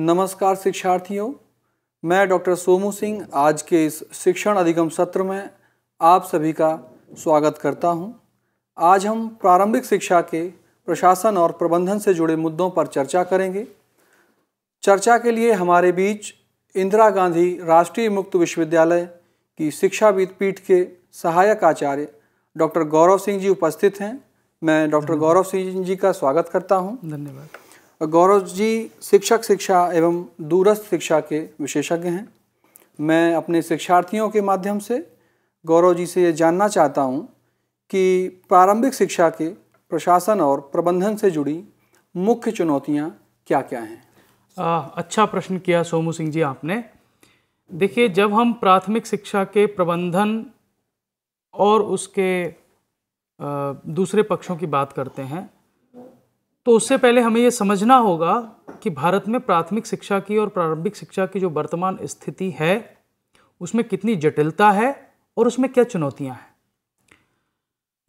नमस्कार शिक्षार्थियों, मैं डॉक्टर सोमू सिंह आज के इस शिक्षण अधिगम सत्र में आप सभी का स्वागत करता हूं। आज हम प्रारंभिक शिक्षा के प्रशासन और प्रबंधन से जुड़े मुद्दों पर चर्चा करेंगे। चर्चा के लिए हमारे बीच इंदिरा गांधी राष्ट्रीय मुक्त विश्वविद्यालय की शिक्षाविद पीठ के सहायक आचार्य डॉक्टर गौरव सिंह जी उपस्थित हैं। मैं डॉक्टर गौरव सिंह जी का स्वागत करता हूं। धन्यवाद। गौरव जी शिक्षा एवं दूरस्थ शिक्षा के विशेषज्ञ हैं। मैं अपने शिक्षार्थियों के माध्यम से गौरव जी से ये जानना चाहता हूं कि प्रारंभिक शिक्षा के प्रशासन और प्रबंधन से जुड़ी मुख्य चुनौतियां क्या क्या हैं। अच्छा प्रश्न किया सोमू सिंह जी आपने। देखिए, जब हम प्राथमिक शिक्षा के प्रबंधन और उसके दूसरे पक्षों की बात करते हैं तो उससे पहले हमें ये समझना होगा कि भारत में प्राथमिक शिक्षा की और प्रारंभिक शिक्षा की जो वर्तमान स्थिति है उसमें कितनी जटिलता है और उसमें क्या चुनौतियां हैं।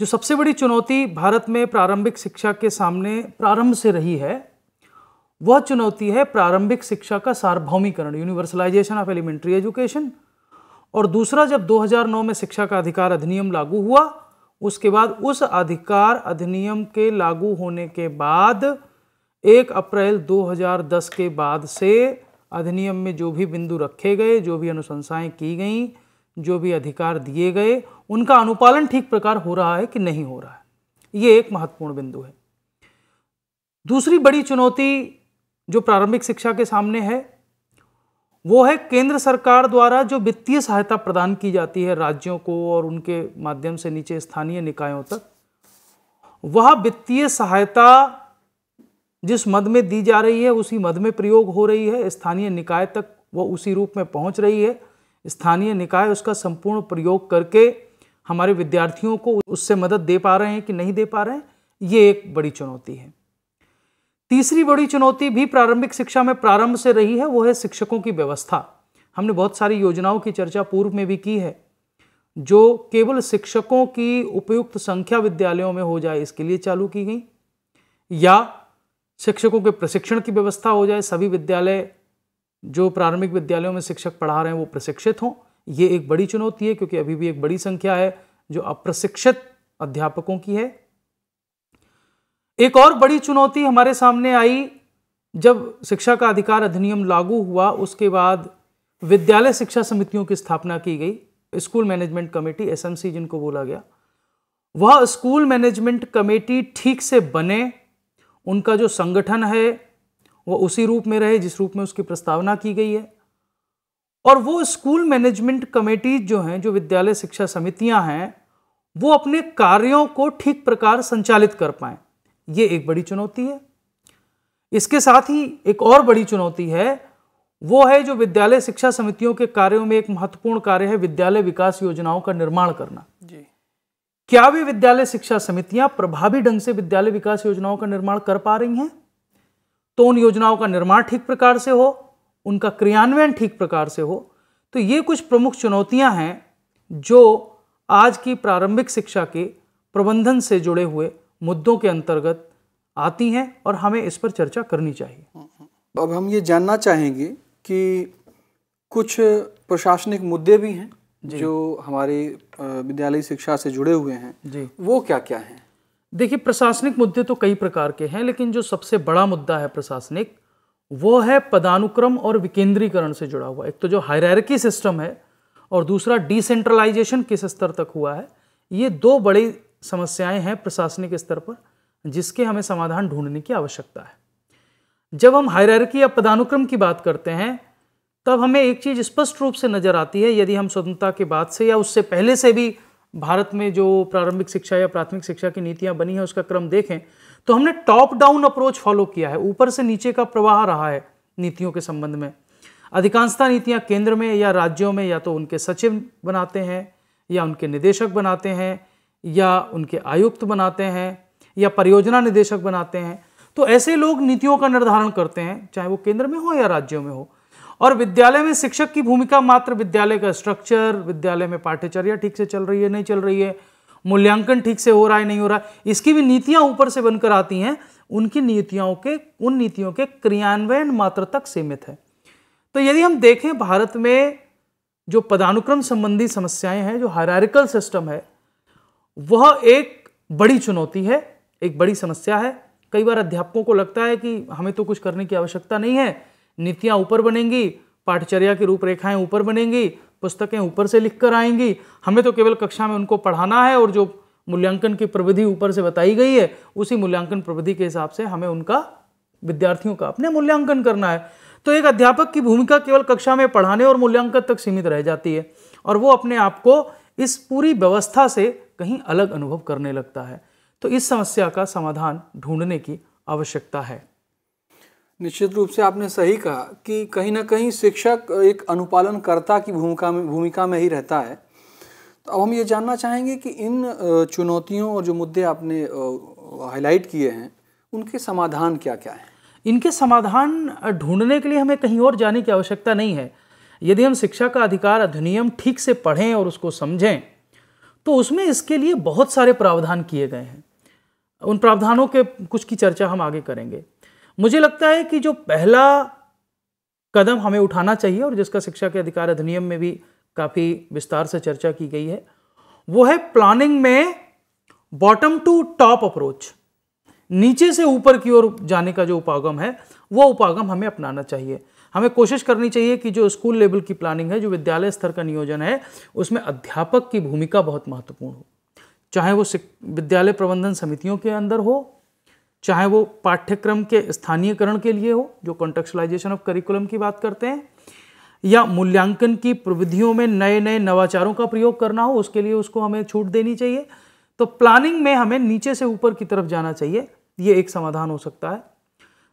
जो सबसे बड़ी चुनौती भारत में प्रारंभिक शिक्षा के सामने प्रारंभ से रही है वह चुनौती है प्रारंभिक शिक्षा का सार्वभौमिकरण, यूनिवर्सलाइजेशन ऑफ एलिमेंट्री एजुकेशन। और दूसरा, जब 2009 में शिक्षा का अधिकार अधिनियम लागू हुआ, उसके बाद उस अधिकार अधिनियम के लागू होने के बाद 1 अप्रैल 2010 के बाद से अधिनियम में जो भी बिंदु रखे गए, जो भी अनुशंसाएं की गई, जो भी अधिकार दिए गए, उनका अनुपालन ठीक प्रकार हो रहा है कि नहीं हो रहा है। ये एक महत्वपूर्ण बिंदु है। दूसरी बड़ी चुनौती जो प्रारंभिक शिक्षा के सामने है वो है केंद्र सरकार द्वारा जो वित्तीय सहायता प्रदान की जाती है राज्यों को और उनके माध्यम से नीचे स्थानीय निकायों तक, वह वित्तीय सहायता जिस मद में दी जा रही है उसी मद में प्रयोग हो रही है, स्थानीय निकाय तक वो उसी रूप में पहुंच रही है। स्थानीय निकाय उसका संपूर्ण प्रयोग करके हमारे विद्यार्थियों को उससे मदद दे पा रहे हैं कि नहीं दे पा रहे हैं, ये एक बड़ी चुनौती है। तीसरी बड़ी चुनौती भी प्रारंभिक शिक्षा में प्रारंभ से रही है, वो है शिक्षकों की व्यवस्था। हमने बहुत सारी योजनाओं की चर्चा पूर्व में भी की है जो केवल शिक्षकों की उपयुक्त संख्या विद्यालयों में हो जाए इसके लिए चालू की गई, या शिक्षकों के प्रशिक्षण की व्यवस्था हो जाए, सभी विद्यालय जो प्रारंभिक विद्यालयों में शिक्षक पढ़ा रहे हैं वो प्रशिक्षित हों। ये एक बड़ी चुनौती है क्योंकि अभी भी एक बड़ी संख्या है जो अप्रशिक्षित अध्यापकों की है। एक और बड़ी चुनौती हमारे सामने आई जब शिक्षा का अधिकार अधिनियम लागू हुआ, उसके बाद विद्यालय शिक्षा समितियों की स्थापना की गई, स्कूल मैनेजमेंट कमेटी एसएमसी जिनको बोला गया। वह स्कूल मैनेजमेंट कमेटी ठीक से बने, उनका जो संगठन है वो उसी रूप में रहे जिस रूप में उसकी प्रस्तावना की गई है, और वो स्कूल मैनेजमेंट कमेटी जो हैं, जो विद्यालय शिक्षा समितियां हैं, वो अपने कार्यों को ठीक प्रकार संचालित कर पाएं। ये एक बड़ी चुनौती है। इसके साथ ही एक और बड़ी चुनौती है, वो है जो विद्यालय शिक्षा समितियों के कार्यों में एक महत्वपूर्ण कार्य है विद्यालय विकास योजनाओं का निर्माण करना। जी, क्या वे विद्यालय शिक्षा समितियां प्रभावी ढंग से विद्यालय विकास योजनाओं का निर्माण कर पा रही हैं? तो उन योजनाओं का निर्माण ठीक प्रकार से हो, उनका क्रियान्वयन ठीक प्रकार से हो। तो ये कुछ प्रमुख चुनौतियां हैं जो आज की प्रारंभिक शिक्षा के प्रबंधन से जुड़े हुए मुद्दों के अंतर्गत आती हैं और हमें इस पर चर्चा करनी चाहिए। अब हम ये जानना चाहेंगे कि कुछ प्रशासनिक मुद्दे भी हैं जो हमारे विद्यालय शिक्षा से जुड़े हुए हैं जी, वो क्या क्या हैं? देखिए, प्रशासनिक मुद्दे तो कई प्रकार के हैं, लेकिन जो सबसे बड़ा मुद्दा है प्रशासनिक वो है पदानुक्रम और विकेंद्रीकरण से जुड़ा हुआ। एक तो जो हायरार्की सिस्टम है और दूसरा डिसेंट्रलाइजेशन किस स्तर तक हुआ है। ये दो बड़ी समस्याएं हैं प्रशासनिक स्तर पर जिसके हमें समाधान ढूंढने की आवश्यकता है। जब हम हायरार्की या पदानुक्रम की बात करते हैं तब हमें एक चीज स्पष्ट रूप से नजर आती है, यदि हम स्वतंत्रता के बाद से या उससे पहले से भी भारत में जो प्रारंभिक शिक्षा या प्राथमिक शिक्षा की नीतियां बनी है उसका क्रम देखें तो हमने टॉप डाउन अप्रोच फॉलो किया है, ऊपर से नीचे का प्रवाह रहा है नीतियों के संबंध में। अधिकांशतः नीतियां केंद्र में या राज्यों में या तो उनके सचिव बनाते हैं या उनके निदेशक बनाते हैं या उनके आयुक्त बनाते हैं या परियोजना निदेशक बनाते हैं। तो ऐसे लोग नीतियों का निर्धारण करते हैं, चाहे वो केंद्र में हो या राज्यों में हो। और विद्यालय में शिक्षक की भूमिका मात्र विद्यालय का स्ट्रक्चर, विद्यालय में पाठ्यचर्या ठीक से चल रही है नहीं चल रही है, मूल्यांकन ठीक से हो रहा है नहीं हो रहा है, इसकी भी नीतियां ऊपर से बनकर आती हैं। उन नीतियों के क्रियान्वयन मात्र तक सीमित है। तो यदि हम देखें भारत में जो पदानुक्रम संबंधी समस्याएं हैं, जो हायरार्किकल सिस्टम है, वह एक बड़ी चुनौती है, एक बड़ी समस्या है। कई बार अध्यापकों को लगता है कि हमें तो कुछ करने की आवश्यकता नहीं है, नीतियां ऊपर बनेंगी, पाठचर्या की रूपरेखाएं ऊपर बनेंगी, पुस्तकें ऊपर से लिख कर आएंगी, हमें तो केवल कक्षा में उनको पढ़ाना है और जो मूल्यांकन की प्रविधि ऊपर से बताई गई है उसी मूल्यांकन प्रविधि के हिसाब से हमें उनका, विद्यार्थियों का अपने मूल्यांकन करना है। तो एक अध्यापक की भूमिका केवल कक्षा में पढ़ाने और मूल्यांकन तक सीमित रह जाती है और वो अपने आप को इस पूरी व्यवस्था से कहीं अलग अनुभव करने लगता है। तो इस समस्या का समाधान ढूंढने की आवश्यकता है। निश्चित रूप से आपने सही कहा कि कहीं ना कहीं शिक्षक एक अनुपालनकर्ता की भूमिका में ही रहता है। तो अब हम ये जानना चाहेंगे कि इन चुनौतियों और जो मुद्दे आपने हाईलाइट किए हैं उनके समाधान क्या क्या हैं? इनके समाधान ढूंढने के लिए हमें कहीं और जाने की आवश्यकता नहीं है। यदि हम शिक्षा का अधिकार अधिनियम ठीक से पढ़ें और उसको समझें तो उसमें इसके लिए बहुत सारे प्रावधान किए गए हैं। उन प्रावधानों के कुछ की चर्चा हम आगे करेंगे। मुझे लगता है कि जो पहला कदम हमें उठाना चाहिए और जिसका शिक्षा के अधिकार अधिनियम में भी काफ़ी विस्तार से चर्चा की गई है, वो है प्लानिंग में बॉटम टू टॉप अप्रोच, नीचे से ऊपर की ओर जाने का जो उपागम है वो उपागम हमें अपनाना चाहिए। हमें कोशिश करनी चाहिए कि जो स्कूल लेवल की प्लानिंग है, जो विद्यालय स्तर का नियोजन है, उसमें अध्यापक की भूमिका बहुत महत्वपूर्ण हो, चाहे वो विद्यालय प्रबंधन समितियों के अंदर हो, चाहे वो पाठ्यक्रम के स्थानीयकरण के लिए हो, जो कॉन्टेक्चुअलाइजेशन ऑफ करिकुलम की बात करते हैं, या मूल्यांकन की प्रविधियों में नए नए नवाचारों का प्रयोग करना हो, उसके लिए उसको हमें छूट देनी चाहिए। तो प्लानिंग में हमें नीचे से ऊपर की तरफ जाना चाहिए, ये एक समाधान हो सकता है।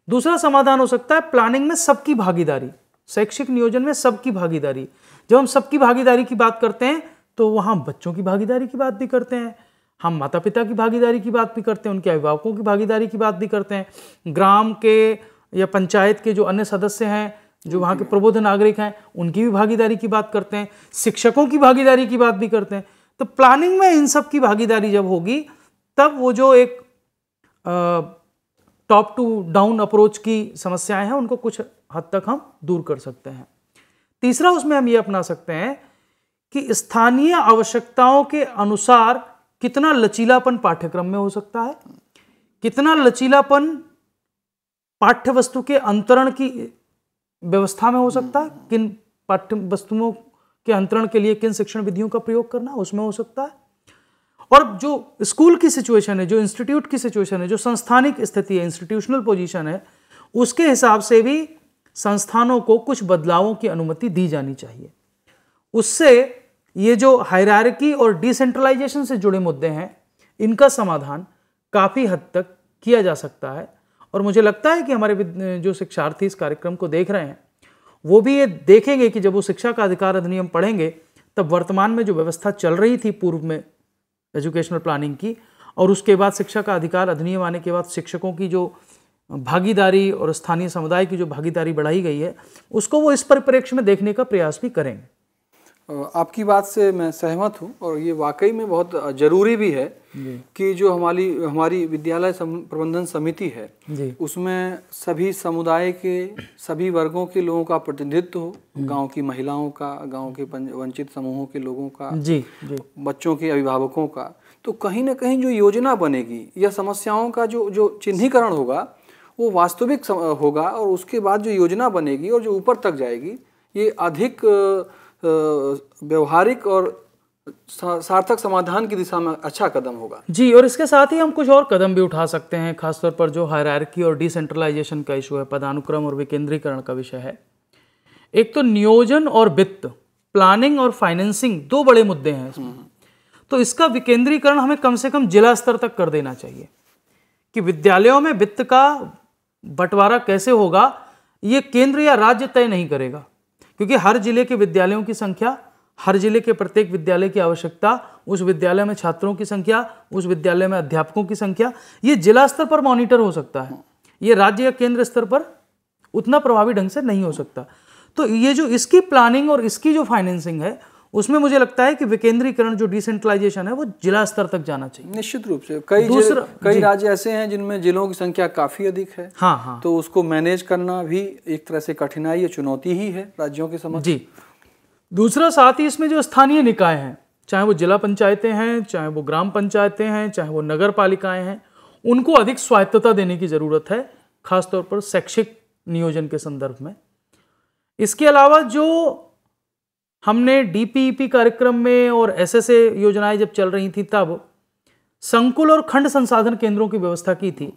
दूसरा समाधान हो सकता है प्लानिंग में सबकी भागीदारी, शैक्षिक नियोजन में सबकी भागीदारी। जब हम सबकी भागीदारी की बात करते हैं तो वहाँ बच्चों की भागीदारी की बात भी करते हैं, हम माता पिता की भागीदारी की बात भी करते हैं, उनके अभिभावकों की भागीदारी की बात भी करते हैं, ग्राम के या पंचायत के जो अन्य सदस्य हैं, जो वहाँ के प्रबुद्ध नागरिक हैं, उनकी भी भागीदारी की बात करते हैं, शिक्षकों की भागीदारी की बात भी करते हैं। तो प्लानिंग में इन सब की भागीदारी जब होगी तब वो जो एक टॉप टू डाउन अप्रोच की समस्याएं हैं उनको कुछ हद तक हम दूर कर सकते हैं। तीसरा उसमें हम ये अपना सकते हैं कि स्थानीय आवश्यकताओं के अनुसार कितना लचीलापन पाठ्यक्रम में हो सकता है, कितना लचीलापन पाठ्य वस्तु के अंतरण की व्यवस्था में हो सकता है, किन पाठ्य वस्तुओं के अंतरण के लिए किन शिक्षण विधियों का प्रयोग करना उसमें हो सकता है। और जो स्कूल की सिचुएशन है, जो इंस्टीट्यूट की सिचुएशन है, जो संस्थानिक स्थिति है, इंस्टीट्यूशनल पोजीशन है, उसके हिसाब से भी संस्थानों को कुछ बदलावों की अनुमति दी जानी चाहिए। उससे ये जो हायरार्की और डिसेंट्रलाइजेशन से जुड़े मुद्दे हैं, इनका समाधान काफ़ी हद तक किया जा सकता है। और मुझे लगता है कि हमारे जो शिक्षार्थी इस कार्यक्रम को देख रहे हैं वो भी ये देखेंगे कि जब वो शिक्षा का अधिकार अधिनियम पढ़ेंगे तब वर्तमान में जो व्यवस्था चल रही थी पूर्व में एजुकेशनल प्लानिंग की, और उसके बाद शिक्षा का अधिकार अधिनियम आने के बाद शिक्षकों की जो भागीदारी और स्थानीय समुदाय की जो भागीदारी बढ़ाई गई है, उसको वो इस परिप्रेक्ष्य में देखने का प्रयास भी करेंगे। आपकी बात से मैं सहमत हूँ और ये वाकई में बहुत ज़रूरी भी है कि जो हमारी विद्यालय प्रबंधन समिति है उसमें सभी समुदाय के सभी वर्गों के लोगों का प्रतिनिधित्व हो, गांव की महिलाओं का, गांव के वंचित समूहों के लोगों का, बच्चों के अभिभावकों का। तो कहीं ना कहीं जो योजना बनेगी या समस्याओं का जो चिन्हीकरण होगा वो वास्तविक होगा, और उसके बाद जो योजना बनेगी और जो ऊपर तक जाएगी ये अधिक व्यवहारिक और सार्थक समाधान की दिशा में अच्छा कदम होगा। जी, और इसके साथ ही हम कुछ और कदम भी उठा सकते हैं, खासतौर पर जो हायरार्की और डिसेंट्रलाइजेशन का इशू है, पदानुक्रम और विकेंद्रीकरण का विषय है। एक तो नियोजन और वित्त, प्लानिंग और फाइनेंसिंग, दो बड़े मुद्दे हैं इसमें। तो इसका विकेंद्रीकरण हमें कम से कम जिला स्तर तक कर देना चाहिए कि विद्यालयों में वित्त का बंटवारा कैसे होगा ये केंद्र या राज्य तय नहीं करेगा, क्योंकि हर जिले के विद्यालयों की संख्या, हर जिले के प्रत्येक विद्यालय की आवश्यकता, उस विद्यालय में छात्रों की संख्या, उस विद्यालय में अध्यापकों की संख्या, ये जिला स्तर पर मॉनिटर हो सकता है, ये राज्य या केंद्र स्तर पर उतना प्रभावी ढंग से नहीं हो सकता। तो ये जो इसकी प्लानिंग और इसकी जो फाइनेंसिंग है उसमें मुझे लगता है कि विकेंद्रीकरण, जो डिसेंट्रलाइजेशन है, वो जिला स्तर तक जाना चाहिए। निश्चित रूप से कई राज्य ऐसे हैं जिनमें जिलों की संख्या काफी अधिक है। हाँ हाँ, तो उसको मैनेज करना भी एक तरह से कठिनाई या चुनौती ही है राज्यों के समक्ष। जी। दूसरा, साथ ही इसमें जो स्थानीय निकाय हैं, चाहे वो जिला पंचायतें हैं, चाहे वो ग्राम पंचायतें हैं, चाहे वो नगर पालिकाएं हैं, उनको अधिक स्वायत्तता देने की जरूरत है, खासतौर पर शैक्षिक नियोजन के संदर्भ में। इसके अलावा जो हमने डीपीईपी कार्यक्रम में और एसएसए योजनाएं जब चल रही थी, तब संकुल और खंड संसाधन केंद्रों की व्यवस्था की थी।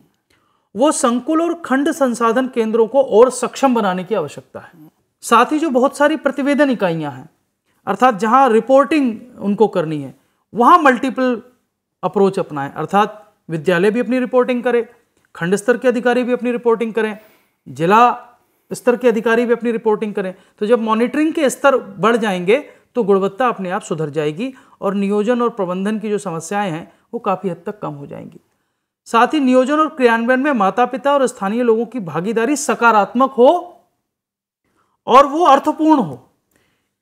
वो संकुल और खंड संसाधन केंद्रों को और सक्षम बनाने की आवश्यकता है। साथ ही जो बहुत सारी प्रतिवेदन इकाइयां हैं, अर्थात जहां रिपोर्टिंग उनको करनी है, वहां मल्टीपल अप्रोच अपनाएं, अर्थात विद्यालय भी अपनी रिपोर्टिंग करे, खंड स्तर के अधिकारी भी अपनी रिपोर्टिंग करें, जिला स्तर के अधिकारी भी अपनी रिपोर्टिंग करें। तो जब मॉनिटरिंग के स्तर बढ़ जाएंगे तो गुणवत्ता अपने आप सुधर जाएगी और नियोजन और प्रबंधन की जो समस्याएं हैं वो काफ़ी हद तक कम हो जाएंगी। साथ ही नियोजन और क्रियान्वयन में माता पिता और स्थानीय लोगों की भागीदारी सकारात्मक हो और वो अर्थपूर्ण हो।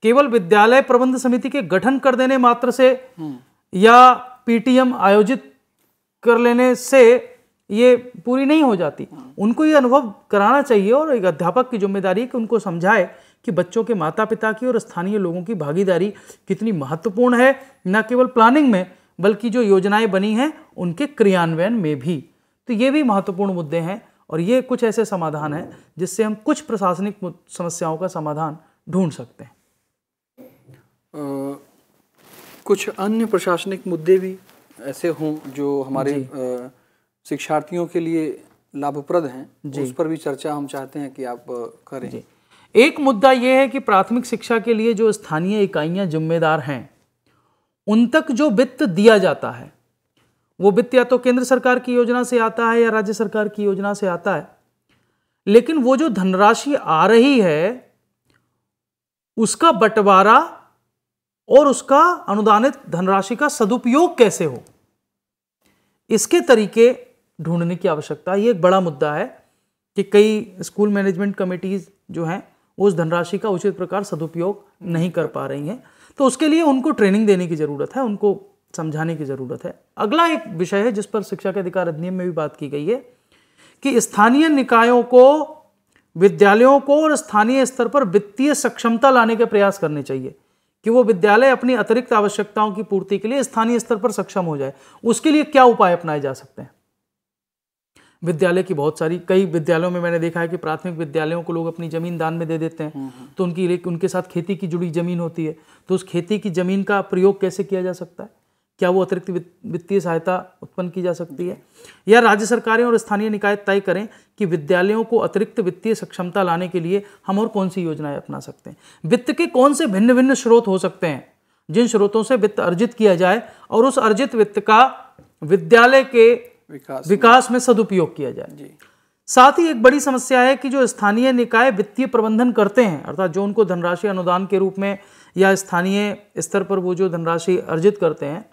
केवल विद्यालय प्रबंध समिति के गठन कर देने मात्र से या पीटीएम आयोजित कर लेने से ये पूरी नहीं हो जाती। उनको ये अनुभव कराना चाहिए और एक अध्यापक की जिम्मेदारी है कि उनको समझाए कि बच्चों के माता पिता की और स्थानीय लोगों की भागीदारी कितनी महत्वपूर्ण है, न केवल प्लानिंग में बल्कि जो योजनाएं बनी हैं उनके क्रियान्वयन में भी। तो ये भी महत्वपूर्ण मुद्दे हैं और ये कुछ ऐसे समाधान हैं जिससे हम कुछ प्रशासनिक समस्याओं का समाधान ढूंढ सकते हैं। कुछ अन्य प्रशासनिक मुद्दे भी ऐसे हों जो हमारे शिक्षार्थियों के लिए लाभप्रद हैं, उस पर भी चर्चा हम चाहते हैं कि आप करें। जी। एक मुद्दा यह है कि प्राथमिक शिक्षा के लिए जो स्थानीय इकाइयां जिम्मेदार हैं, उन तक जो वित्त दिया जाता है वो वित्त या तो केंद्र सरकार की योजना से आता है या राज्य सरकार की योजना से आता है, लेकिन वो जो धनराशि आ रही है उसका बंटवारा और उसका अनुदानित धनराशि का सदुपयोग कैसे हो, इसके तरीके ढूंढने की आवश्यकता है। ये एक बड़ा मुद्दा है कि कई स्कूल मैनेजमेंट कमेटीज जो हैं उस धनराशि का उचित प्रकार सदुपयोग नहीं कर पा रही हैं, तो उसके लिए उनको ट्रेनिंग देने की ज़रूरत है, उनको समझाने की ज़रूरत है। अगला एक विषय है जिस पर शिक्षा के अधिकार अधिनियम में भी बात की गई है कि स्थानीय निकायों को, विद्यालयों को और स्थानीय स्तर पर वित्तीय सक्षमता लाने के प्रयास करने चाहिए कि वो विद्यालय अपनी अतिरिक्त आवश्यकताओं की पूर्ति के लिए स्थानीय स्तर पर सक्षम हो जाए। उसके लिए क्या उपाय अपनाए जा सकते हैं? विद्यालय की बहुत सारी, कई विद्यालयों में मैंने देखा है कि प्राथमिक विद्यालयों को लोग अपनी जमीन दान में दे देते हैं, तो उनके साथ खेती की जुड़ी जमीन होती है, तो उस खेती की जमीन का प्रयोग कैसे किया जा सकता है? क्या वो अतिरिक्त वित्तीय सहायता उत्पन्न की जा सकती है? या राज्य सरकारें और स्थानीय निकाय तय करें कि विद्यालयों को अतिरिक्त वित्तीय सक्षमता लाने के लिए हम और कौन सी योजनाएं अपना सकते हैं? वित्त के कौन से भिन्न भिन्न स्रोत हो सकते हैं जिन स्रोतों से वित्त अर्जित किया जाए और उस अर्जित वित्त का विद्यालय के विकास में सदुपयोग किया जाए। साथ ही एक बड़ी समस्या है कि जो स्थानीय निकाय वित्तीय प्रबंधन करते हैं, अर्थात जो उनको धनराशि अनुदान के रूप में या स्थानीय स्तर पर वो जो धनराशि अर्जित करते हैं,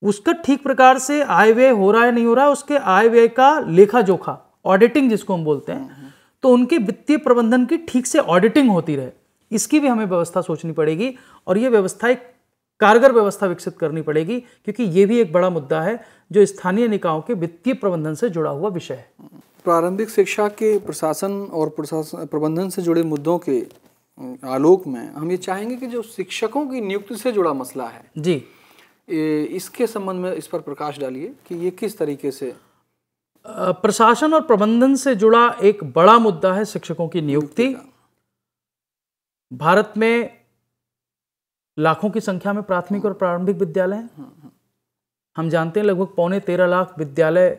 उसका ठीक प्रकार से आय व्यय हो रहा है नहीं हो रहा है, उसके आय व्यय का लेखा जोखा, ऑडिटिंग जिसको हम बोलते हैं, तो उनके वित्तीय प्रबंधन की ठीक से ऑडिटिंग होती रहे, इसकी भी हमें व्यवस्था सोचनी पड़ेगी और ये व्यवस्था एक कारगर व्यवस्था विकसित करनी पड़ेगी, क्योंकि ये भी एक बड़ा मुद्दा है जो स्थानीय निकायों के वित्तीय प्रबंधन से जुड़ा हुआ विषय है। प्रारंभिक शिक्षा के प्रशासन और प्रबंधन से जुड़े मुद्दों के आलोक में हम ये चाहेंगे कि जो शिक्षकों की नियुक्ति से जुड़ा मसला है जी, इसके संबंध में इस पर प्रकाश डालिए कि ये किस तरीके से प्रशासन और प्रबंधन से जुड़ा एक बड़ा मुद्दा है शिक्षकों की नियुक्ति। भारत में लाखों की संख्या में प्राथमिक और प्रारंभिक विद्यालय हैं। हम जानते हैं लगभग 13.25 लाख विद्यालय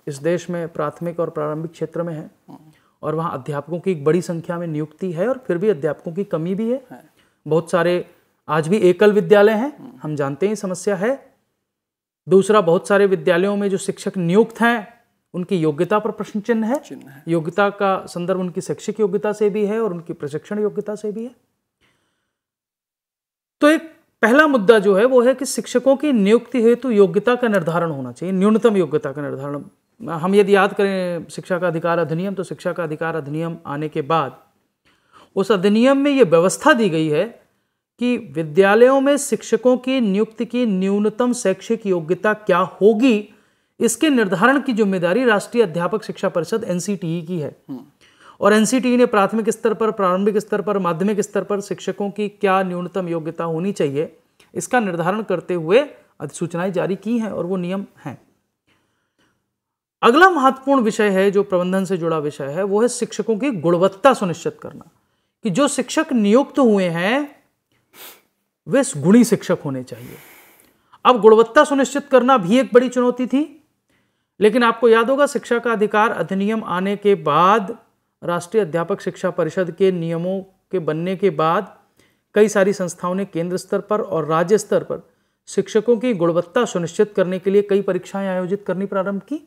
इस देश में प्राथमिक और प्रारंभिक क्षेत्र में हैं और वहाँ अध्यापकों की एक बड़ी संख्या में नियुक्ति है और फिर भी अध्यापकों की कमी भी है। बहुत सारे आज भी एकल विद्यालय हैं, हम जानते हैं समस्या है। दूसरा, बहुत सारे विद्यालयों में जो शिक्षक नियुक्त हैं उनकी योग्यता पर प्रश्न चिन्ह है। योग्यता का संदर्भ उनकी शैक्षिक योग्यता से भी है और उनकी प्रशिक्षण योग्यता से भी है। तो एक पहला मुद्दा जो है वो है कि शिक्षकों की नियुक्ति हेतु योग्यता का निर्धारण होना चाहिए, न्यूनतम योग्यता का निर्धारण। हम यदि याद करें शिक्षा का अधिकार अधिनियम, तो शिक्षा का अधिकार अधिनियम आने के बाद उस अधिनियम में ये व्यवस्था दी गई है कि विद्यालयों में शिक्षकों की नियुक्ति की न्यूनतम शैक्षिक योग्यता क्या होगी, इसके निर्धारण की जिम्मेदारी राष्ट्रीय अध्यापक शिक्षा परिषद एनसीटीई की है। और एनसीटीई ने प्राथमिक स्तर पर, प्रारंभिक स्तर पर, माध्यमिक स्तर पर शिक्षकों की क्या न्यूनतम योग्यता होनी चाहिए, इसका निर्धारण करते हुए अधिसूचनाएं जारी की हैं और वो नियम हैं। अगला महत्वपूर्ण विषय है जो प्रबंधन से जुड़ा विषय है, वो है शिक्षकों की गुणवत्ता सुनिश्चित करना, कि जो शिक्षक नियुक्त हुए हैं वे गुणी शिक्षक होने चाहिए। अब गुणवत्ता सुनिश्चित करना भी एक बड़ी चुनौती थी, लेकिन आपको याद होगा शिक्षा का अधिकार अधिनियम आने के बाद, राष्ट्रीय अध्यापक शिक्षा परिषद के नियमों के बनने के बाद कई सारी संस्थाओं ने केंद्र स्तर पर और राज्य स्तर पर शिक्षकों की गुणवत्ता सुनिश्चित करने के लिए कई परीक्षाएं आयोजित करनी प्रारंभ की।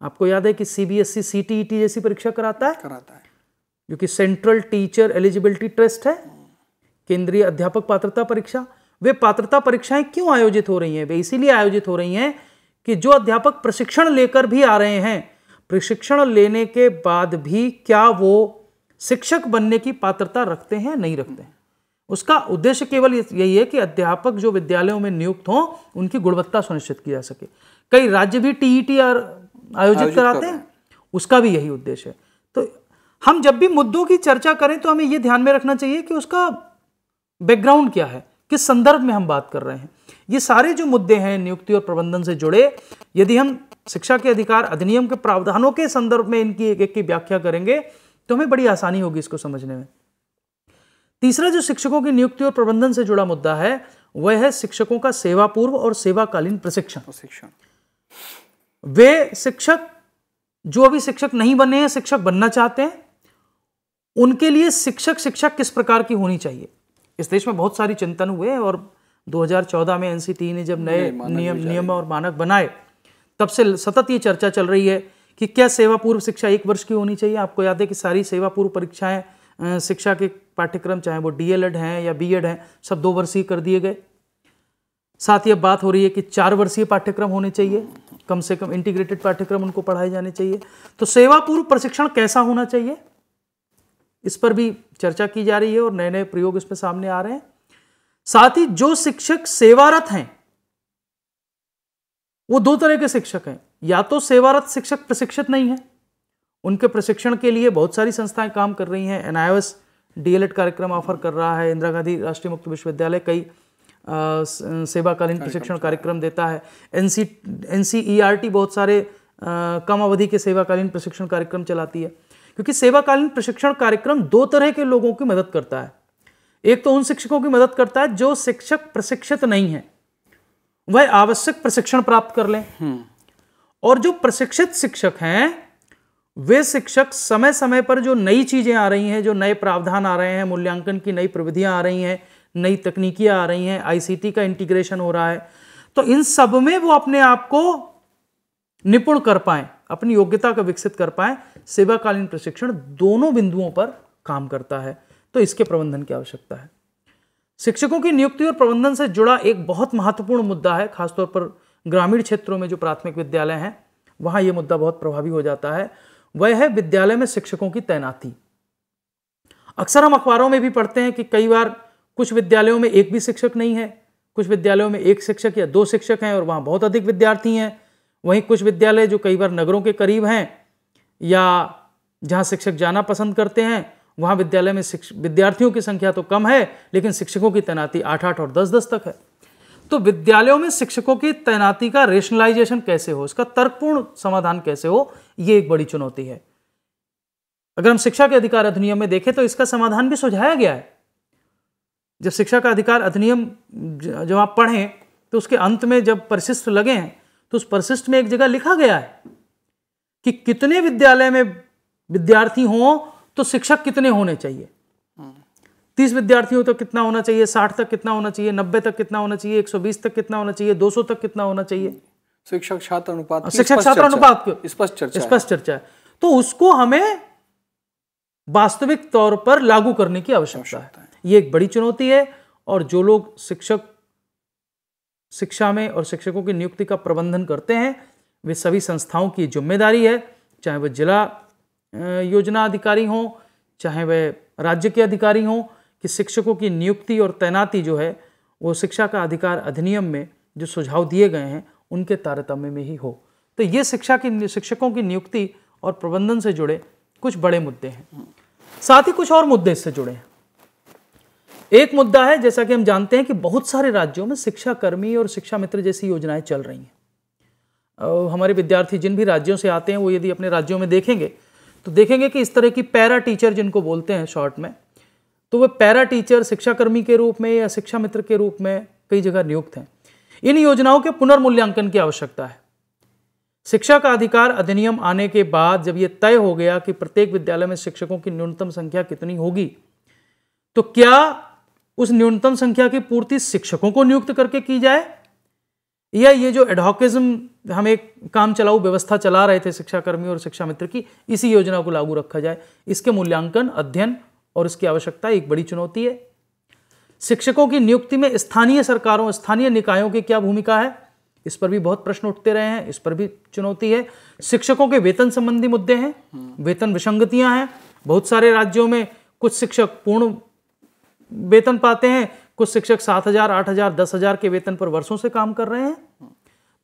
आपको याद है कि सीबीएसई सीटीईटी जैसी परीक्षा कराता है, जो कि सेंट्रल टीचर एलिजिबिलिटी टेस्ट है, केंद्रीय अध्यापक पात्रता परीक्षा। वे पात्रता परीक्षाएं क्यों आयोजित हो रही हैं? वे इसीलिए आयोजित हो रही हैं कि जो अध्यापक प्रशिक्षण लेकर भी आ रहे हैं, प्रशिक्षण लेने के बाद भी क्या वो शिक्षक बनने की पात्रता रखते हैं, नहीं रखते हैं। उसका उद्देश्य केवल यही है कि अध्यापक जो विद्यालयों में नियुक्त हों उनकी गुणवत्ता सुनिश्चित की जा सके। कई राज्य भी टीईटी आयोजित कराते हैं, उसका भी यही उद्देश्य है। तो हम जब भी मुद्दों की चर्चा करें तो हमें यह ध्यान में रखना चाहिए कि उसका बैकग्राउंड क्या है, किस संदर्भ में हम बात कर रहे हैं। ये सारे जो मुद्दे हैं नियुक्ति और प्रबंधन से जुड़े, यदि हम शिक्षा के अधिकार अधिनियम के प्रावधानों के संदर्भ में इनकी एक एक की व्याख्या करेंगे तो हमें बड़ी आसानी होगी इसको समझने में। तीसरा जो शिक्षकों की नियुक्ति और प्रबंधन से जुड़ा मुद्दा है वह है शिक्षकों का सेवा पूर्व और सेवाकालीन प्रशिक्षण। वे शिक्षक जो अभी शिक्षक नहीं बने हैं, शिक्षक बनना चाहते हैं, उनके लिए शिक्षक शिक्षा किस प्रकार की होनी चाहिए। इस देश में बहुत सारी चिंतन हुए और 2014 में एनसीटीई ने जब नए नियम और मानक बनाए तब से सतत ये चर्चा चल रही है कि क्या सेवा पूर्व शिक्षा 1 वर्ष की होनी चाहिए। आपको याद है कि सारी सेवा पूर्व परीक्षाएं शिक्षा के पाठ्यक्रम, चाहे वो डीएलएड हैं या बीएड हैं, सब 2 वर्षीय कर दिए गए। साथ ही अब बात हो रही है कि 4 वर्षीय पाठ्यक्रम होने चाहिए, कम से कम इंटीग्रेटेड पाठ्यक्रम उनको पढ़ाए जाने चाहिए। तो सेवा पूर्व प्रशिक्षण कैसा होना चाहिए, इस पर भी चर्चा की जा रही है और नए नए प्रयोग इसमें सामने आ रहे हैं। साथ ही जो शिक्षक सेवारत हैं वो 2 तरह के शिक्षक हैं। या तो सेवारत शिक्षक प्रशिक्षित नहीं है, उनके प्रशिक्षण के लिए बहुत सारी संस्थाएं काम कर रही हैं। एनआईओएस डीएलएड कार्यक्रम ऑफर कर रहा है, इंदिरा गांधी राष्ट्रीय मुक्त विश्वविद्यालय कई सेवाकालीन प्रशिक्षण कार्यक्रम देता है, एनसीईआरटी बहुत सारे कम अवधि के सेवाकालीन प्रशिक्षण कार्यक्रम चलाती है। क्योंकि सेवाकालीन प्रशिक्षण कार्यक्रम 2 तरह के लोगों की मदद करता है। एक तो उन शिक्षकों की मदद करता है जो शिक्षक प्रशिक्षित नहीं है, वह आवश्यक प्रशिक्षण प्राप्त कर लें, और जो प्रशिक्षित शिक्षक हैं वे शिक्षक समय समय पर जो नई चीजें आ रही हैं, जो नए प्रावधान आ रहे हैं, मूल्यांकन की नई प्रविधियां आ रही हैं, नई तकनीकियां आ रही हैं, आईसीटी का इंटीग्रेशन हो रहा है, तो इन सब में वो अपने आप को निपुण कर पाएं, अपनी योग्यता को विकसित कर पाएं। सेवाकालीन प्रशिक्षण दोनों बिंदुओं पर काम करता है, तो इसके प्रबंधन की आवश्यकता है। शिक्षकों की नियुक्ति और प्रबंधन से जुड़ा एक बहुत महत्वपूर्ण मुद्दा है, खासतौर पर ग्रामीण क्षेत्रों में जो प्राथमिक विद्यालय हैं वहां यह मुद्दा बहुत प्रभावी हो जाता है। वह है विद्यालय में शिक्षकों की तैनाती। अक्सर हम अखबारों में भी पढ़ते हैं कि कई बार कुछ विद्यालयों में एक भी शिक्षक नहीं है, कुछ विद्यालयों में 1 शिक्षक या 2 शिक्षक हैं और वहां बहुत अधिक विद्यार्थी हैं। वहीं कुछ विद्यालय जो कई बार नगरों के करीब हैं या जहां शिक्षक जाना पसंद करते हैं, वहां विद्यालय में विद्यार्थियों की संख्या तो कम है लेकिन शिक्षकों की तैनाती 8-8 और 10-10 तक है। तो विद्यालयों में शिक्षकों की तैनाती का रेशनलाइजेशन कैसे हो, इसका तर्कपूर्ण समाधान कैसे हो, ये एक बड़ी चुनौती है। अगर हम शिक्षा के अधिकार अधिनियम में देखें तो इसका समाधान भी सुझाया गया है। जब शिक्षा का अधिकार अधिनियम जब आप पढ़ें तो उसके अंत में जब परिशिष्ट लगे हैं तो उस परिशिष्ट में एक जगह लिखा गया है कि कितने विद्यालय में विद्यार्थी हों तो शिक्षक कितने होने चाहिए। 30 विद्यार्थियों तक कितना होना चाहिए, 60 तक कितना होना चाहिए, 90 तक कितना होना चाहिए, 120 तक कितना होना चाहिए, 200 तक कितना होना चाहिए। शिक्षक छात्र अनुपात, स्पष्ट चर्चा है। तो उसको हमें वास्तविक तौर पर लागू करने की आवश्यकता है। ये एक बड़ी चुनौती है और जो लोग शिक्षा में और शिक्षकों की नियुक्ति का प्रबंधन करते हैं वे सभी संस्थाओं की जिम्मेदारी है, चाहे वह जिला योजना अधिकारी हों, चाहे वह राज्य के अधिकारी हों, कि कि शिक्षकों की नियुक्ति और तैनाती जो है वो शिक्षा का अधिकार अधिनियम में जो सुझाव दिए गए हैं उनके तारतम्य में ही हो। तो ये शिक्षकों की नियुक्ति और प्रबंधन से जुड़े कुछ बड़े मुद्दे हैं। साथ ही कुछ और मुद्दे इससे जुड़े हैं। एक मुद्दा है, जैसा कि हम जानते हैं कि बहुत सारे राज्यों में शिक्षा कर्मी और शिक्षा मित्र जैसी योजनाएं चल रही हैं। हमारे विद्यार्थी जिन भी राज्यों से आते हैं वो यदि अपने राज्यों में देखेंगे तो देखेंगे कि इस तरह की पैरा टीचर जिनको बोलते हैं शॉर्ट में, तो वह पैरा टीचर शिक्षाकर्मी के रूप में या शिक्षा मित्र के रूप में कई जगह नियुक्त हैं। इन योजनाओं के पुनर्मूल्यांकन की आवश्यकता है। शिक्षा का अधिकार अधिनियम आने के बाद जब यह तय हो गया कि प्रत्येक विद्यालय में शिक्षकों की न्यूनतम संख्या कितनी होगी, तो क्या उस न्यूनतम संख्या की पूर्ति शिक्षकों को नियुक्त करके की जाए, या ये जो एडहॉकिज्म हम एक काम चलाऊ व्यवस्था चला रहे थे शिक्षाकर्मी और शिक्षा मित्र की, इसी योजना को लागू रखा जाए। इसके मूल्यांकन, अध्ययन और इसकी आवश्यकता एक बड़ी चुनौती है। शिक्षकों की नियुक्ति में स्थानीय सरकारों, स्थानीय निकायों की क्या भूमिका है, इस पर भी बहुत प्रश्न उठते रहे हैं, इस पर भी चुनौती है। शिक्षकों के वेतन संबंधी मुद्दे हैं, वेतन विसंगतियां हैं। बहुत सारे राज्यों में कुछ शिक्षक पूर्ण वेतन पाते हैं, कुछ शिक्षक 7,000, 8,000, 10,000 के वेतन पर वर्षों से काम कर रहे हैं।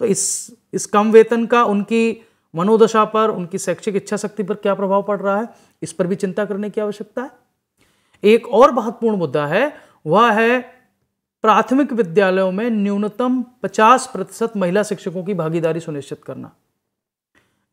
तो इस कम वेतन का उनकी मनोदशा पर, उनकी शैक्षिक इच्छा शक्ति पर क्या प्रभाव पड़ रहा है, इस पर भी चिंता करने की आवश्यकता है। एक और महत्वपूर्ण मुद्दा है, वह है प्राथमिक विद्यालयों में न्यूनतम 50% महिला शिक्षकों की भागीदारी सुनिश्चित करना।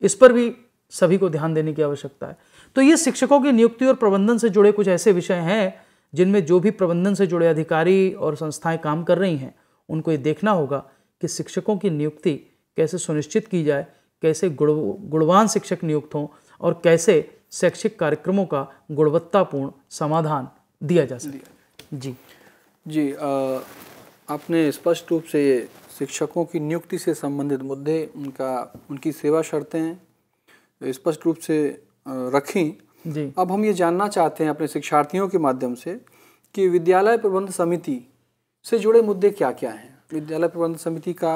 इस पर भी सभी को ध्यान देने की आवश्यकता है। तो ये शिक्षकों की नियुक्ति और प्रबंधन से जुड़े कुछ ऐसे विषय हैं जिनमें जो भी प्रबंधन से जुड़े अधिकारी और संस्थाएं काम कर रही हैं, उनको ये देखना होगा कि शिक्षकों की नियुक्ति कैसे सुनिश्चित की जाए, कैसे गुणवान शिक्षक नियुक्त हों और कैसे शैक्षिक कार्यक्रमों का गुणवत्तापूर्ण समाधान दिया जा सके। जी, आपने स्पष्ट रूप से शिक्षकों की नियुक्ति से संबंधित मुद्दे, उनकी सेवा शर्तें स्पष्ट रूप से रखी। जी। अब हम ये जानना चाहते हैं अपने शिक्षार्थियों के माध्यम से कि विद्यालय प्रबंध समिति से जुड़े मुद्दे क्या क्या हैं। विद्यालय प्रबंध समिति का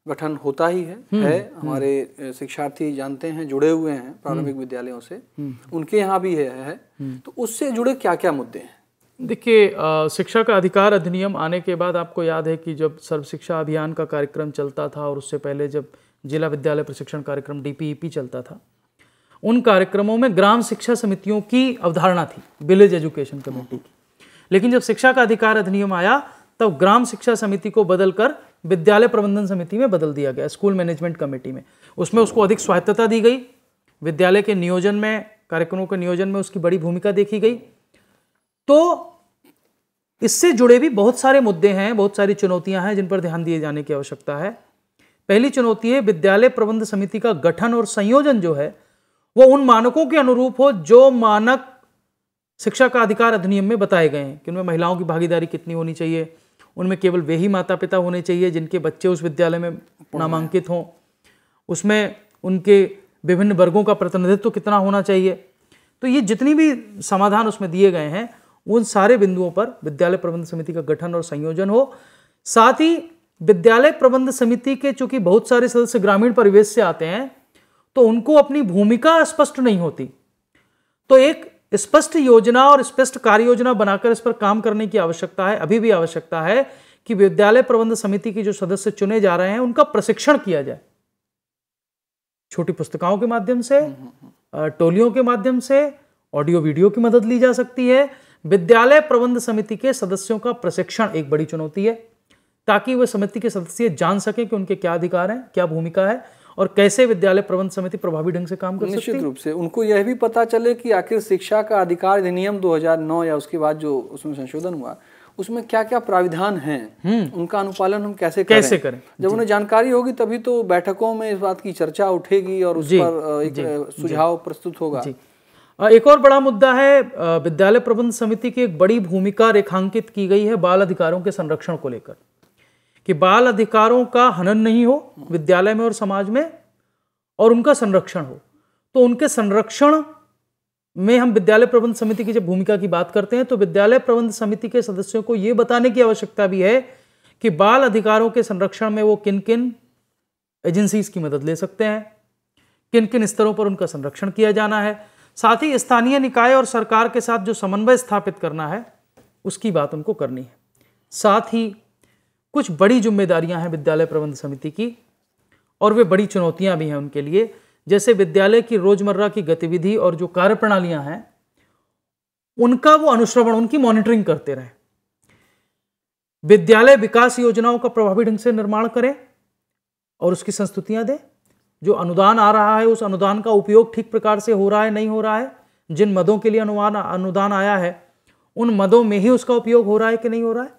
गठन होता ही है। हमारे शिक्षार्थी जानते हैं, जुड़े हुए हैं प्रारंभिक विद्यालयों से, उनके यहाँ भी है। तो उससे जुड़े क्या क्या मुद्दे हैं? देखिए, शिक्षा का अधिकार अधिनियम आने के बाद आपको याद है कि जब सर्व शिक्षा अभियान का कार्यक्रम चलता था और उससे पहले जब जिला विद्यालय प्रशिक्षण कार्यक्रम DPEP चलता था, उन कार्यक्रमों में ग्राम शिक्षा समितियों की अवधारणा थी, विलेज एजुकेशन कमेटी की। लेकिन जब शिक्षा का अधिकार अधिनियम आया तब ग्राम शिक्षा समिति को बदलकर विद्यालय प्रबंधन समिति में बदल दिया गया, स्कूल मैनेजमेंट कमेटी में। उसमें उसको अधिक स्वायत्तता दी गई, विद्यालय के नियोजन में, कार्यक्रमों के नियोजन में उसकी बड़ी भूमिका देखी गई। तो इससे जुड़े भी बहुत सारे मुद्दे हैं, बहुत सारी चुनौतियां हैं जिन पर ध्यान दिए जाने की आवश्यकता है। पहली चुनौती है विद्यालय प्रबंध समिति का गठन और संयोजन जो है वो उन मानकों के अनुरूप हो जो मानक शिक्षा का अधिकार अधिनियम में बताए गए हैं कि उनमें महिलाओं की भागीदारी कितनी होनी चाहिए, उनमें केवल वे ही माता पिता होने चाहिए जिनके बच्चे उस विद्यालय में नामांकित हों, उसमें उनके विभिन्न वर्गों का प्रतिनिधित्व कितना होना चाहिए। तो ये जितनी भी समाधान उसमें दिए गए हैं उन सारे बिंदुओं पर विद्यालय प्रबंध समिति का गठन और संयोजन हो। साथ ही विद्यालय प्रबंध समिति के चूंकि बहुत सारे सदस्य ग्रामीण परिवेश से आते हैं तो उनको अपनी भूमिका स्पष्ट नहीं होती, तो एक स्पष्ट योजना और स्पष्ट कार्य योजना बनाकर इस पर काम करने की आवश्यकता है। अभी भी आवश्यकता है कि विद्यालय प्रबंध समिति के जो सदस्य चुने जा रहे हैं उनका प्रशिक्षण किया जाए, छोटी पुस्तिकाओं के माध्यम से, टोलियों के माध्यम से, ऑडियो वीडियो की मदद ली जा सकती है। विद्यालय प्रबंध समिति के सदस्यों का प्रशिक्षण एक बड़ी चुनौती है ताकि वह समिति के सदस्य जान सकें कि उनके क्या अधिकार हैं, क्या भूमिका है और कैसे विद्यालय प्रबंध समिति प्रभावी ढंग से काम कर सकती है। निश्चित रूप से उनको यह भी पता चले कि आखिर शिक्षा का अधिकार अधिनियम 2009 या उसके बाद जो उसमें संशोधन हुआ उसमें क्या क्या प्राविधान हैं, उनका अनुपालन हम कैसे करें। जब उन्हें जानकारी होगी तभी तो बैठकों में इस बात की चर्चा उठेगी और उस पर एक सुझाव प्रस्तुत होगा। एक और बड़ा मुद्दा है, विद्यालय प्रबंध समिति की एक बड़ी भूमिका रेखांकित की गई है बाल अधिकारों के संरक्षण को लेकर, कि बाल अधिकारों का हनन नहीं हो विद्यालय में और समाज में और उनका संरक्षण हो। तो उनके संरक्षण में हम विद्यालय प्रबंध समिति की जब भूमिका की बात करते हैं तो विद्यालय प्रबंध समिति के सदस्यों को यह बताने की आवश्यकता भी है कि बाल अधिकारों के संरक्षण में वो किन किन एजेंसीज की मदद ले सकते हैं, किन किन स्तरों पर उनका संरक्षण किया जाना है। साथ ही स्थानीय निकाय और सरकार के साथ जो समन्वय स्थापित करना है उसकी बात उनको करनी है। साथ ही कुछ बड़ी जिम्मेदारियां हैं विद्यालय प्रबंध समिति की, और वे बड़ी चुनौतियां भी हैं उनके लिए, जैसे विद्यालय की रोजमर्रा की गतिविधि और जो कार्यप्रणालियां हैं उनका वो अनुश्रवण, उनकी मॉनिटरिंग करते रहें। विद्यालय विकास योजनाओं का प्रभावी ढंग से निर्माण करें और उसकी संस्तुतियां दें। जो अनुदान आ रहा है उस अनुदान का उपयोग ठीक प्रकार से हो रहा है, नहीं हो रहा है, जिन मदों के लिए अनुदान आया है उन मदों में ही उसका उपयोग हो रहा है कि नहीं हो रहा है।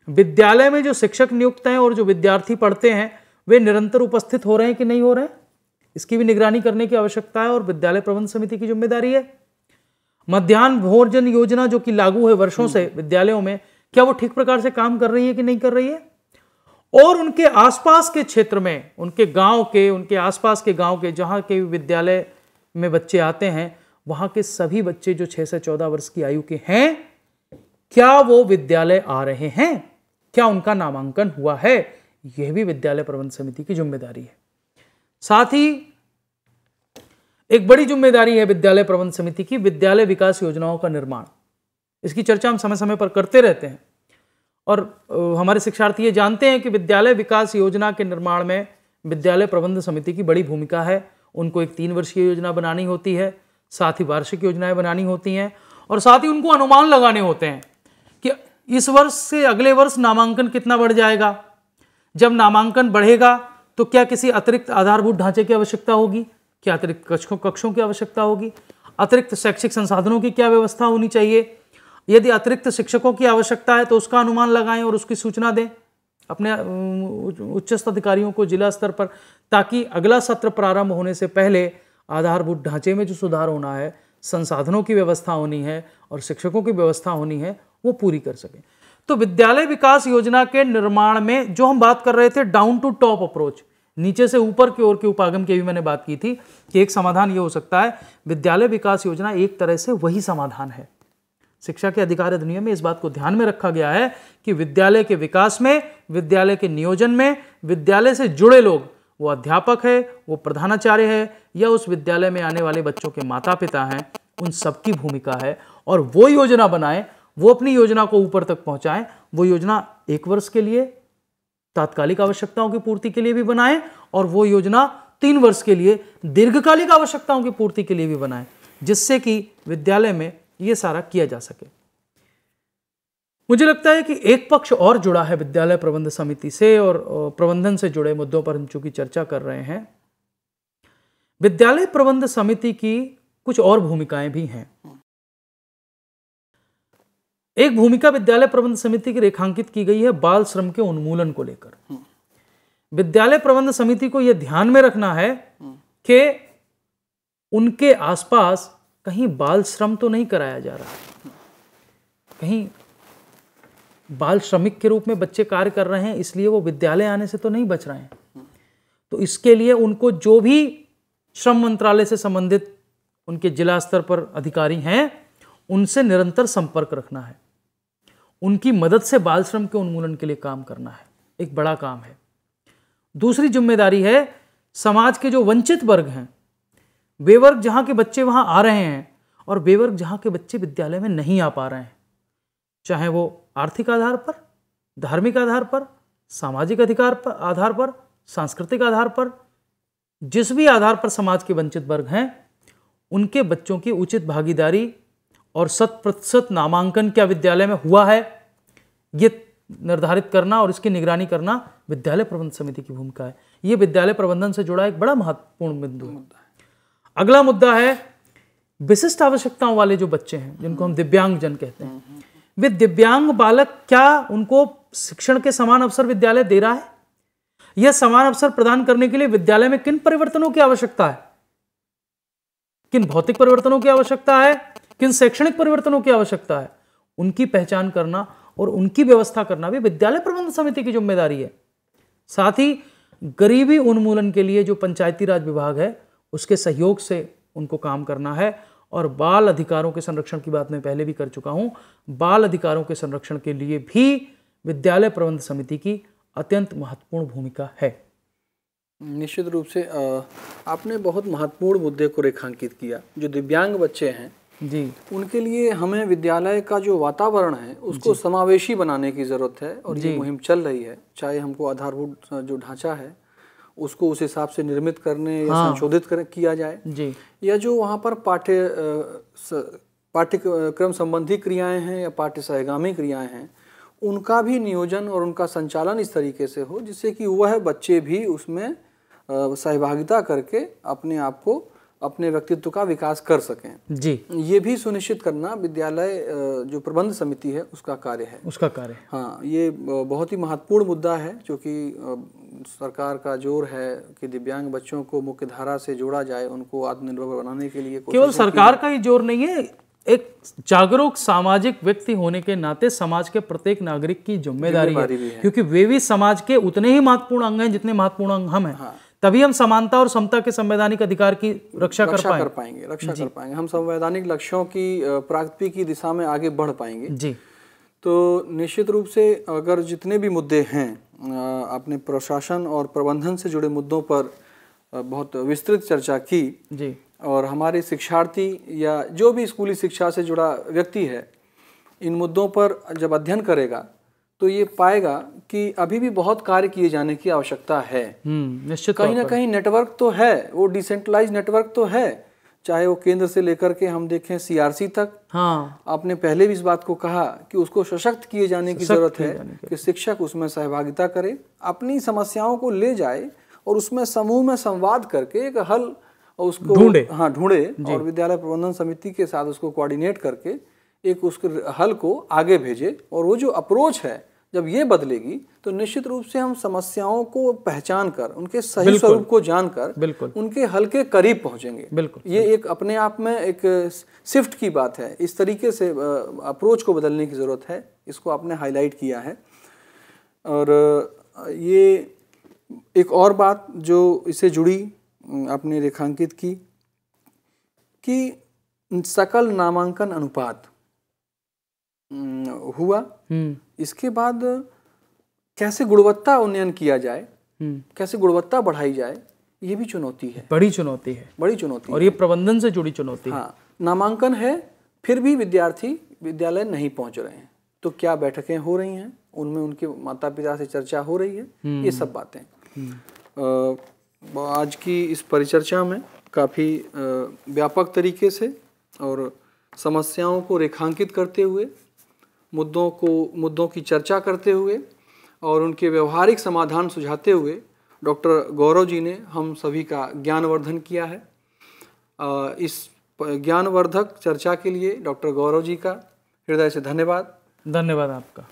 विद्यालय में जो शिक्षक नियुक्त हैं और जो विद्यार्थी पढ़ते हैं वे निरंतर उपस्थित हो रहे हैं कि नहीं हो रहे हैं, इसकी भी निगरानी करने की आवश्यकता है और विद्यालय प्रबंध समिति की जिम्मेदारी है। मध्याह्न भोजन योजना जो कि लागू है वर्षों से विद्यालयों में, क्या वो ठीक प्रकार से काम कर रही है कि नहीं कर रही है, और उनके आसपास के क्षेत्र में, उनके गांव के, उनके आसपास के गांव के जहां के विद्यालय में बच्चे आते हैं वहां के सभी बच्चे जो 6 से 14 वर्ष की आयु के हैं, क्या वो विद्यालय आ रहे हैं, क्या उनका नामांकन हुआ है, यह भी विद्यालय प्रबंध समिति की जिम्मेदारी है। साथ ही एक बड़ी जिम्मेदारी है विद्यालय प्रबंध समिति की विद्यालय विकास योजनाओं का निर्माण। इसकी चर्चा हम समय समय पर करते रहते हैं और हमारे शिक्षार्थी ये जानते हैं कि विद्यालय विकास योजना के निर्माण में विद्यालय प्रबंध समिति की बड़ी भूमिका है। उनको एक 3 वर्षीय योजना बनानी होती है, साथ ही वार्षिक योजनाएं बनानी होती हैं, और साथ ही उनको अनुमान लगाने होते हैं कि इस वर्ष से अगले वर्ष नामांकन कितना बढ़ जाएगा। जब नामांकन बढ़ेगा तो क्या किसी अतिरिक्त आधारभूत ढांचे की आवश्यकता होगी, क्या अतिरिक्त कक्षों की आवश्यकता होगी, अतिरिक्त शैक्षिक संसाधनों की क्या व्यवस्था होनी चाहिए, यदि अतिरिक्त शिक्षकों की आवश्यकता है तो उसका अनुमान लगाएं और उसकी सूचना दें अपने उच्चस्थ अधिकारियों को जिला स्तर पर, ताकि अगला सत्र प्रारंभ होने से पहले आधारभूत ढांचे में जो सुधार होना है, संसाधनों की व्यवस्था होनी है और शिक्षकों की व्यवस्था होनी है, वो पूरी कर सकें। तो विद्यालय विकास योजना के निर्माण में जो हम बात कर रहे थे डाउन टू टॉप अप्रोच, नीचे से ऊपर की ओर के उपागम की भी मैंने बात की थी कि एक समाधान ये हो सकता है। विद्यालय विकास योजना एक तरह से वही समाधान है। शिक्षा के अधिकार अधिनियम में इस बात को ध्यान में रखा गया है कि विद्यालय के विकास में, विद्यालय के नियोजन में, विद्यालय से जुड़े लोग, वो अध्यापक है, वो प्रधानाचार्य है या उस विद्यालय में आने वाले बच्चों के माता पिता हैं, उन सबकी भूमिका है। और वो योजना बनाएं, वो अपनी योजना को ऊपर तक पहुंचाएं। वो योजना 1 वर्ष के लिए तात्कालिक आवश्यकताओं की पूर्ति के लिए भी बनाएं और वो योजना 3 वर्ष के लिए दीर्घकालिक आवश्यकताओं की पूर्ति के लिए भी बनाएं, जिससे कि विद्यालय में ये सारा किया जा सके। मुझे लगता है कि एक पक्ष और जुड़ा है विद्यालय प्रबंध समिति से और प्रबंधन से जुड़े मुद्दों पर हम चूंकि चर्चा कर रहे हैं। विद्यालय प्रबंध समिति की कुछ और भूमिकाएं भी हैं। एक भूमिका विद्यालय प्रबंध समिति की रेखांकित की गई है बाल श्रम के उन्मूलन को लेकर। विद्यालय प्रबंध समिति को यह ध्यान में रखना है कि उनके आसपास कहीं बाल श्रम तो नहीं कराया जा रहा है, कहीं बाल श्रमिक के रूप में बच्चे कार्य कर रहे हैं इसलिए वो विद्यालय आने से तो नहीं बच रहे हैं। तो इसके लिए उनको जो भी श्रम मंत्रालय से संबंधित उनके जिला स्तर पर अधिकारी हैं उनसे निरंतर संपर्क रखना है, उनकी मदद से बाल श्रम के उन्मूलन के लिए काम करना है। एक बड़ा काम है। दूसरी जिम्मेदारी है समाज के जो वंचित वर्ग हैं, वे वर्ग जहां के बच्चे वहां आ रहे हैं और वे वर्ग जहां के बच्चे विद्यालय में नहीं आ पा रहे हैं, चाहे वो आर्थिक आधार पर, धार्मिक आधार पर, सामाजिक अधिकार पर आधार पर, सांस्कृतिक आधार पर, जिस भी आधार पर समाज के वंचित वर्ग हैं, उनके बच्चों की उचित भागीदारी और 100% नामांकन क्या विद्यालय में हुआ है, ये निर्धारित करना और इसकी निगरानी करना विद्यालय प्रबंध समिति की भूमिका है। ये विद्यालय प्रबंधन से जुड़ा एक बड़ा महत्वपूर्ण बिंदु है। अगला मुद्दा है विशिष्ट आवश्यकताओं वाले जो बच्चे हैं, जिनको हम दिव्यांगजन कहते हैं। वे दिव्यांग बालक, क्या उनको शिक्षण के समान अवसर विद्यालय दे रहा है? यह समान अवसर प्रदान करने के लिए विद्यालय में किन परिवर्तनों की आवश्यकता है, किन भौतिक परिवर्तनों की आवश्यकता है, किन शैक्षणिक परिवर्तनों की आवश्यकता है, उनकी पहचान करना और उनकी व्यवस्था करना भी विद्यालय प्रबंध समिति की जिम्मेदारी है। साथ ही गरीबी उन्मूलन के लिए जो पंचायती राज विभाग है उसके सहयोग से उनको काम करना है। और बाल अधिकारों के संरक्षण की बात मैं पहले भी कर चुका हूं, बाल अधिकारों के संरक्षण के लिए भी विद्यालय प्रबंध समिति की अत्यंत महत्वपूर्ण भूमिका है। निश्चित रूप से आपने बहुत महत्वपूर्ण मुद्दे को रेखांकित किया। जो दिव्यांग बच्चे हैं जी, उनके लिए हमें विद्यालय का जो वातावरण है उसको समावेशी बनाने की ज़रूरत है और ये मुहिम चल रही है। चाहे हमको आधारभूत जो ढांचा है उसको उस हिसाब से निर्मित करने या संशोधित किया जाए जी, या जो वहाँ पर पाठ्यक्रम संबंधी क्रियाएं हैं या पाठ्य सहगामी क्रियाएं हैं उनका भी नियोजन और उनका संचालन इस तरीके से हो जिससे कि वह बच्चे भी उसमें सहभागिता करके अपने आप को, अपने व्यक्तित्व का विकास कर सकें। जी, ये भी सुनिश्चित करना विद्यालय जो प्रबंध समिति है उसका कार्य है। हाँ, ये बहुत ही महत्वपूर्ण मुद्दा है क्योंकि सरकार का जोर है कि दिव्यांग बच्चों को मुख्य धारा से जोड़ा जाए, उनको आत्मनिर्भर बनाने के लिए। केवल सरकार का ही जोर नहीं है, एक जागरूक सामाजिक व्यक्ति होने के नाते समाज के प्रत्येक नागरिक की जिम्मेदारी है, क्योंकि वे भी समाज के उतने ही महत्वपूर्ण अंग हैं जितने महत्वपूर्ण अंग हम हैं। हाँ। तभी हम समानता और समता के संवैधानिक अधिकार की रक्षा कर पाएंगे। हम संवैधानिक लक्ष्यों की प्राप्ति की दिशा में आगे बढ़ पाएंगे। जी। तो निश्चित रूप से अगर जितने भी मुद्दे हैं अपने प्रशासन और प्रबंधन से जुड़े मुद्दों पर बहुत विस्तृत चर्चा की जी, और हमारे शिक्षार्थी या जो भी स्कूली शिक्षा से जुड़ा व्यक्ति है इन मुद्दों पर जब अध्ययन करेगा तो ये पाएगा कि अभी भी बहुत कार्य किए जाने की आवश्यकता है। निश्चित कहीं ना कहीं नेटवर्क तो है, वो डिसेंट्रलाइज नेटवर्क तो है, चाहे वो केंद्र से लेकर के हम देखें सीआरसी तक। हाँ, आपने पहले भी इस बात को कहा कि उसको सशक्त किए जाने की जरूरत है कि शिक्षक उसमें सहभागिता करे, अपनी समस्याओं को ले जाए और उसमें समूह में संवाद करके एक हल उसको ढूंढे और विद्यालय प्रबंधन समिति के साथ उसको कोऑर्डिनेट करके एक उसके हल को आगे भेजे। और वो जो अप्रोच है जब ये बदलेगी तो निश्चित रूप से हम समस्याओं को पहचान कर, उनके सही स्वरूप को जानकर उनके हल के करीब पहुंचेंगे। ये एक अपने आप में एक शिफ्ट की बात है। इस तरीके से अप्रोच को बदलने की ज़रूरत है, इसको आपने हाईलाइट किया है। और ये एक और बात जो इससे जुड़ी आपने रेखांकित की कि सकल नामांकन अनुपात हुआ, इसके बाद कैसे गुणवत्ता उन्नयन किया जाए, कैसे गुणवत्ता बढ़ाई जाए, ये भी चुनौती है, बड़ी चुनौती और ये प्रबंधन से जुड़ी चुनौती है। हाँ, नामांकन है फिर भी विद्यार्थी विद्यालय नहीं पहुंच रहे हैं, तो क्या बैठकें हो रही हैं, उनमें उनके माता पिता से चर्चा हो रही है, ये सब बातें आज की इस परिचर्चा में काफ़ी व्यापक तरीके से और समस्याओं को रेखांकित करते हुए, मुद्दों की चर्चा करते हुए और उनके व्यवहारिक समाधान सुझाते हुए डॉक्टर गौरव जी ने हम सभी का ज्ञानवर्धन किया है। इस ज्ञानवर्धक चर्चा के लिए डॉक्टर गौरव जी का हृदय से धन्यवाद। धन्यवाद आपका।